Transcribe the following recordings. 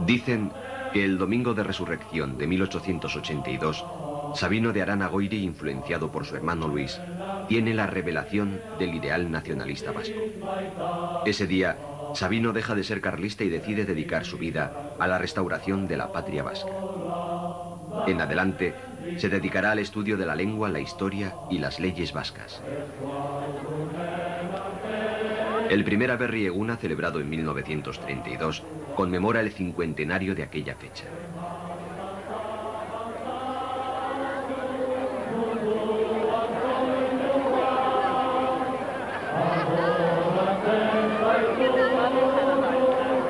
Dicen que el domingo de resurrección de 1882, Sabino de Arana Goiri, influenciado por su hermano Luis, tiene la revelación del ideal nacionalista vasco. Ese día, Sabino deja de ser carlista y decide dedicar su vida a la restauración de la patria vasca. En adelante, se dedicará al estudio de la lengua, la historia y las leyes vascas. El primer Aberri Eguna, celebrado en 1932, conmemora el 50º de aquella fecha.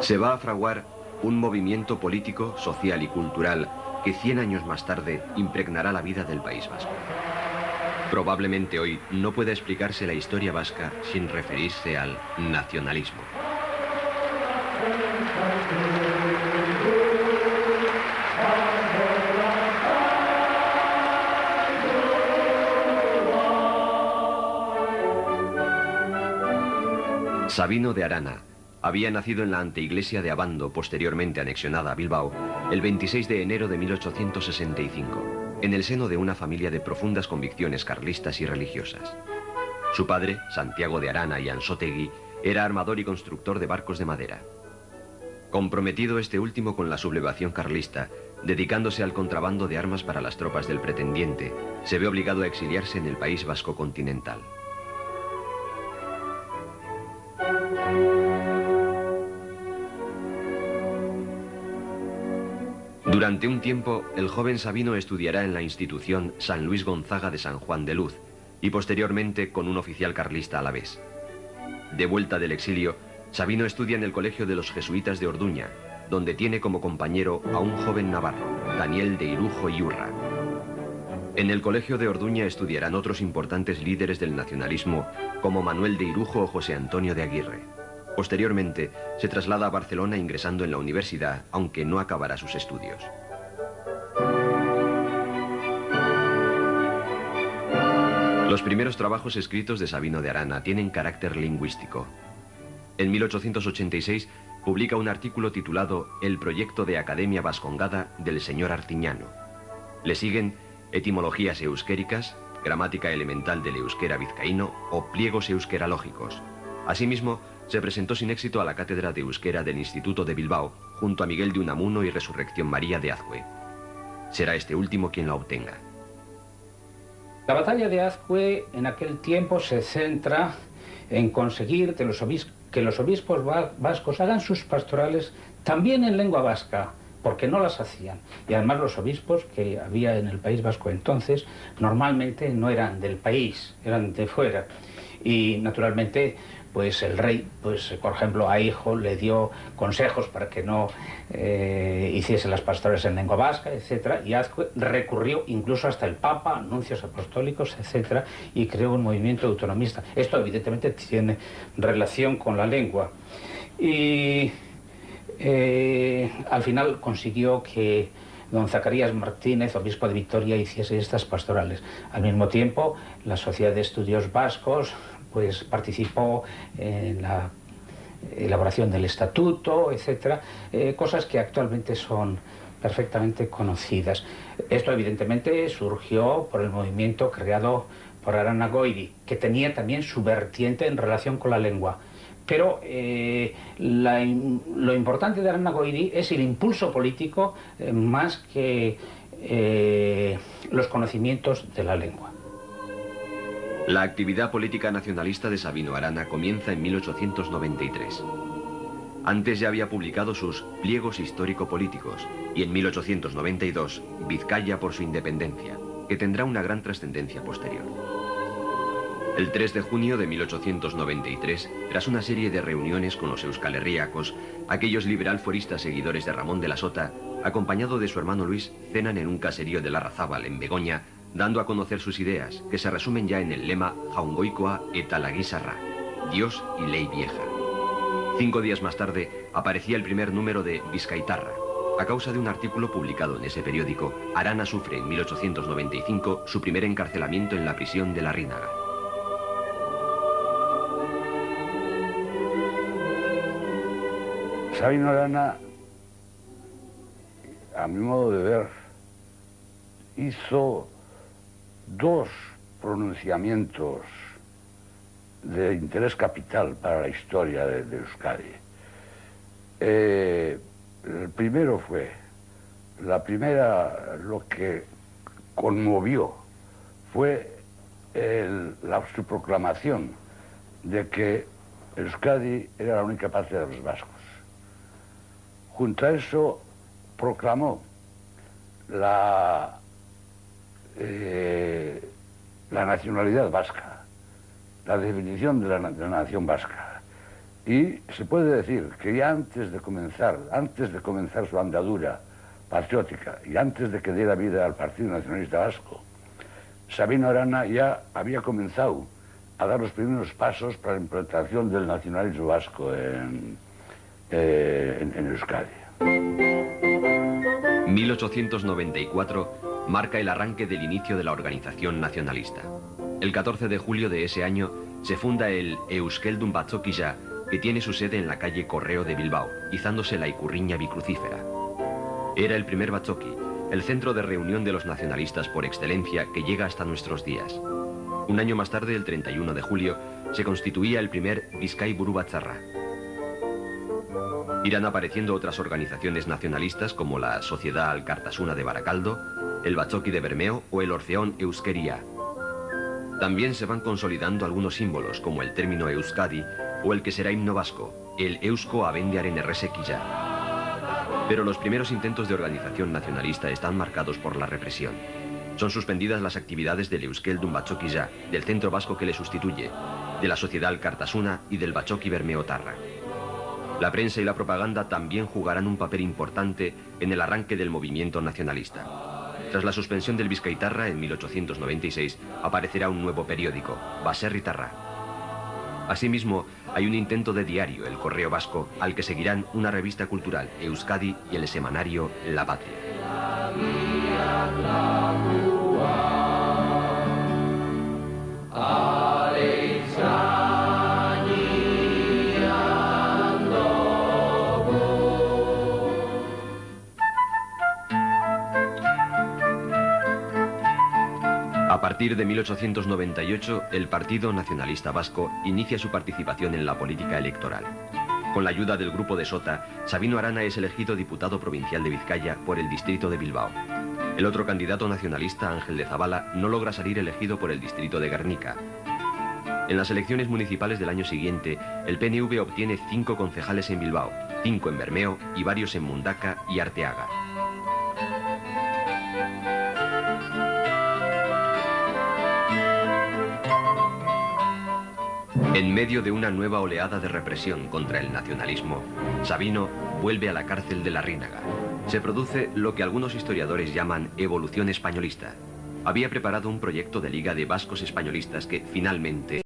Se va a fraguar un movimiento político, social y cultural que 100 años más tarde impregnará la vida del País Vasco. Probablemente hoy no pueda explicarse la historia vasca sin referirse al nacionalismo. Sabino de Arana había nacido en la anteiglesia de Abando, posteriormente anexionada a Bilbao, el 26 de enero de 1865, en el seno de una familia de profundas convicciones carlistas y religiosas. Su padre, Santiago de Arana y Ansótegui, era armador y constructor de barcos de madera. Comprometido este último con la sublevación carlista, dedicándose al contrabando de armas para las tropas del pretendiente, se ve obligado a exiliarse en el País Vasco continental. Durante un tiempo, el joven Sabino estudiará en la institución San Luis Gonzaga de San Juan de Luz y posteriormente con un oficial carlista alavés. De vuelta del exilio, Sabino estudia en el colegio de los jesuitas de Orduña, donde tiene como compañero a un joven navarro, Daniel de Irujo y Urra. En el colegio de Orduña estudiarán otros importantes líderes del nacionalismo como Manuel de Irujo o José Antonio de Aguirre. Posteriormente, se traslada a Barcelona ingresando en la universidad, aunque no acabará sus estudios. Los primeros trabajos escritos de Sabino de Arana tienen carácter lingüístico. En 1886 publica un artículo titulado El proyecto de Academia Vascongada del señor Artiñano. Le siguen etimologías euskéricas, gramática elemental del euskera vizcaíno o pliegos euskeralógicos. Asimismo, se presentó sin éxito a la cátedra de euskera del Instituto de Bilbao, junto a Miguel de Unamuno y Resurrección María de Azcue. Será este último quien la obtenga. La batalla de Azcue en aquel tiempo se centra en conseguir que los obispos vascos hagan sus pastorales también en lengua vasca, porque no las hacían. Y además los obispos que había en el País Vasco entonces normalmente no eran del país, eran de fuera. Y naturalmente pues el rey, pues por ejemplo a Hijo le dio consejos para que no hiciese las pastorales en lengua vasca, etcétera, y Azcue recurrió incluso hasta el Papa, nuncios apostólicos, etcétera, y creó un movimiento autonomista. Esto evidentemente tiene relación con la lengua. Y al final consiguió que don Zacarías Martínez, obispo de Vitoria, hiciese estas pastorales. Al mismo tiempo, la Sociedad de Estudios Vascos pues participó en la elaboración del estatuto, etcétera, cosas que actualmente son perfectamente conocidas. Esto evidentemente surgió por el movimiento creado por Arana Goiri, que tenía también su vertiente en relación con la lengua. Pero lo importante de Arana Goiri es el impulso político más que los conocimientos de la lengua. La actividad política nacionalista de Sabino Arana comienza en 1893. Antes ya había publicado sus Pliegos histórico-políticos y en 1892 Vizcaya por su independencia, que tendrá una gran trascendencia posterior. El 3 de junio de 1893, tras una serie de reuniones con los euskalherriacos, aquellos liberal-fueristas seguidores de Ramón de la Sota, acompañado de su hermano Luis, cenan en un caserío de Larrazábal, en Begoña, dando a conocer sus ideas, que se resumen ya en el lema Jaungoikoa eta lagisarra, Dios y ley vieja. 5 días más tarde aparecía el primer número de Bizkaitarra. A causa de un artículo publicado en ese periódico, Arana sufre en 1895 su primer encarcelamiento en la prisión de La Rínaga. Sabino Arana a mi modo de ver, hizo dos pronunciamientos de interés capital para la historia de Euskadi. El primero fue, lo que conmovió fue su proclamación de que Euskadi era la única patria de los vascos. Junto a eso proclamó la nacionalidad vasca, la definición de la nación vasca. Y se puede decir que ya antes de comenzar su andadura patriótica y antes de que diera vida al Partido Nacionalista Vasco, Sabino Arana ya había comenzado a dar los primeros pasos para la implantación del nacionalismo vasco en Euskadi. 1894 marca el arranque del inicio de la organización nacionalista. El 14 de julio de ese año se funda el Euskeldun Batzokija, que tiene su sede en la calle Correo de Bilbao, izándose la Icurriña bicrucífera. Era el primer Batzoki, el centro de reunión de los nacionalistas por excelencia que llega hasta nuestros días. Un año más tarde, el 31 de julio, se constituía el primer Bizkai Buru Batzarra. Irán apareciendo otras organizaciones nacionalistas como la Sociedad Alkartasuna de Barakaldo, el Batzoki de Bermeo o el Orfeón Euskeria. También se van consolidando algunos símbolos como el término Euskadi o el que será himno vasco, el Eusko Abendearen Erresekilla. Pero los primeros intentos de organización nacionalista están marcados por la represión. Son suspendidas las actividades del Euskeldun Batzokija, del centro vasco que le sustituye, de la Sociedad Alkartasuna y del Batzoki Bermeotarra. La prensa y la propaganda también jugarán un papel importante en el arranque del movimiento nacionalista. Tras la suspensión del Bizkaitarra en 1896, aparecerá un nuevo periódico, Baserritarra. Asimismo, hay un intento de diario, el Correo Vasco, al que seguirán una revista cultural, Euskadi, y el semanario La Patria. A partir de 1898, el Partido Nacionalista Vasco inicia su participación en la política electoral. Con la ayuda del Grupo de Sota, Sabino Arana es elegido diputado provincial de Vizcaya por el distrito de Bilbao. El otro candidato nacionalista, Ángel de Zabala, no logra salir elegido por el distrito de Guernica. En las elecciones municipales del año siguiente, el PNV obtiene 5 concejales en Bilbao, 5 en Bermeo y varios en Mundaca y Arteaga. En medio de una nueva oleada de represión contra el nacionalismo, Sabino vuelve a la cárcel de la Rínaga. Se produce lo que algunos historiadores llaman evolución españolista. Había preparado un proyecto de liga de vascos españolistas que, finalmente,